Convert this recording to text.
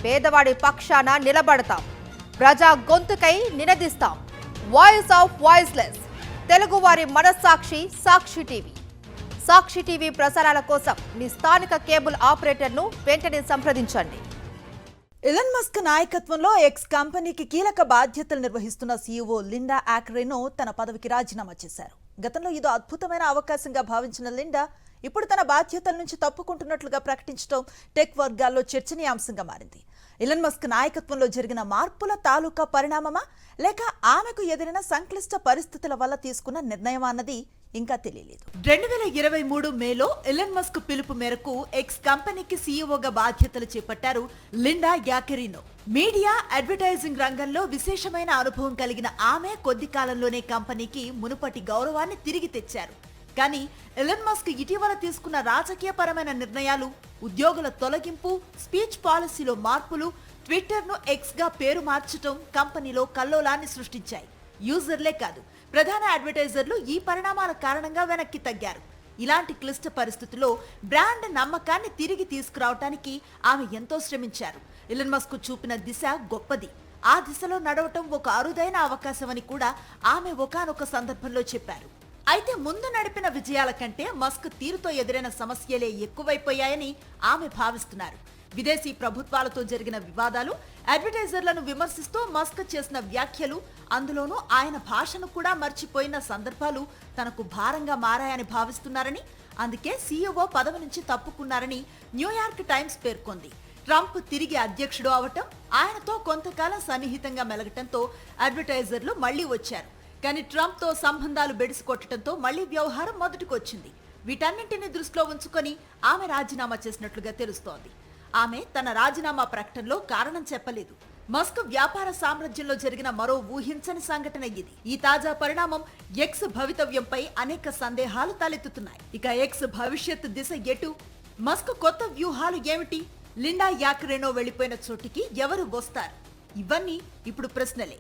పేదవాడి పక్షాన నిలబడతాం, ప్రజా గొంతుకై నినదిస్తాం. వాయిస్ ఆఫ్ వాయిస్లెస్, తెలుగువారి మనస్సాక్షి సాక్షి టీవీ. సాక్షి టీవీ ప్రసారాల కోసం మీ స్థానిక కేబుల్ ఆపరేటర్ను వెంటనే సంప్రదించండి. ఎలన్ మస్క్ నాయకత్వంలో ఎక్స్ కంపెనీకి కీలక బాధ్యతలు నిర్వహిస్తున్న సీఈఓ లిండా యాక్రెనో తన పదవికి రాజీనామా చేశారు. గతంలో ఇదో అద్భుతమైన అవకాశంగా భావించిన లిండా ఇప్పుడు తన బాధ్యతల నుంచి తప్పుకుంటున్నట్లుగా ప్రకటించడం టెక్ వర్గాల్లో చర్చనీయాంశంగా మారింది. ఎలన్ మస్క్ నాయకత్వంలో జరిగిన మార్పుల తాలూకా పరిణామమా, లేక ఆమెకు ఎదురైన సంక్లిష్ట పరిస్థితుల వల్ల తీసుకున్న నిర్ణయమా అన్నది ఇంకా తెలియలేదు. 2023 మేలో ఎలన్ మస్క్ పిలుపు మేరకు ఎక్స్ కంపెనీకి సీఈఓగా బాధ్యతలు చేపట్టారు లిండా యాకెరినో. మీడియా, అడ్వర్టైజింగ్ రంగంలో విశేషమైన అనుభవం కలిగిన ఆమె కొద్ది కాలంలోనే కంపెనీకి మునుపటి గౌరవాన్ని తిరిగి తెచ్చారు. కానీ ఎలన్ మస్క్ ఇటీవల తీసుకున్న రాజకీయపరమైన నిర్ణయాలు, ఉద్యోగుల తొలగింపు, స్పీచ్ పాలసీలో మార్పులు, ట్విట్టర్ ను ఎక్స్ గా పేరు మార్చడం కంపెనీలో కల్లోలాన్ని సృష్టించాయి. యూజర్లే కాదు, ప్రధాన అడ్వర్టైజర్లు ఈ పరిణామాల కారణంగా వెనక్కి తగ్గారు. ఇలాంటి క్లిష్ట పరిస్థితుల్లో బ్రాండ్ నమ్మకాన్ని తిరిగి తీసుకురావటానికి ఆమె ఎంతో శ్రమించారు. ఎలన్ మస్క్ చూపిన దిశ గొప్పది. ఆ దిశలో నడవటం ఒక అరుదైన అవకాశమని కూడా ఆమె ఒకానొక సందర్భంలో చెప్పారు. అయితే ముందు నడిపిన విజయాల కంటే మస్క్ తీరుతో ఎదురైన సమస్యలే ఎక్కువైపోయాయని ఆమె భావిస్తున్నారు. విదేశీ ప్రభుత్వాలతో జరిగిన వివాదాలు, అడ్వర్టైజర్లను విమర్శిస్తూ మస్క్ చేసిన వ్యాఖ్యలు, అందులోనూ ఆయన భాషను కూడా మర్చిపోయిన సందర్భాలు తనకు భారంగా మారాయని భావిస్తున్నారని, అందుకే సీఈఓ పదవి నుంచి తప్పుకున్నారని న్యూయార్క్ టైమ్స్ పేర్కొంది. ట్రంప్ తిరిగి అధ్యక్షుడు అవటం, ఆయనతో కొంతకాలం సన్నిహితంగా మెలగటంతో అడ్వర్టైజర్లు మళ్లీ వచ్చారు. కానీ ట్రంప్ తో సంబంధాలు బెడిసికొట్టడంతో మళ్లీ వ్యవహారం మొదటికొచ్చింది. వీటన్నింటినీ దృష్టిలో ఉంచుకొని ఆమె రాజీనామా చేసినట్లుగా తెలుస్తోంది. ఆమె తన రాజీనామా ప్రకటనలో కారణం చెప్పలేదు. మస్క్ వ్యాపార సామ్రాజ్యంలో జరిగిన మరో ఊహించని సంఘటన ఇది. ఈ తాజా పరిణామం ఎక్స్ భవితవ్యంపై అనేక సందేహాలు తలెత్తుతున్నాయి. ఇక ఎక్స్ భవిష్యత్ దిశ ఎటు? మస్క్ కొత్త వ్యూహాలు ఏమిటి? లిండా యాకెరినో వెళ్లిపోయిన చోటికి ఎవరు వస్తారు? ఇవన్నీ ఇప్పుడు ప్రశ్నలే.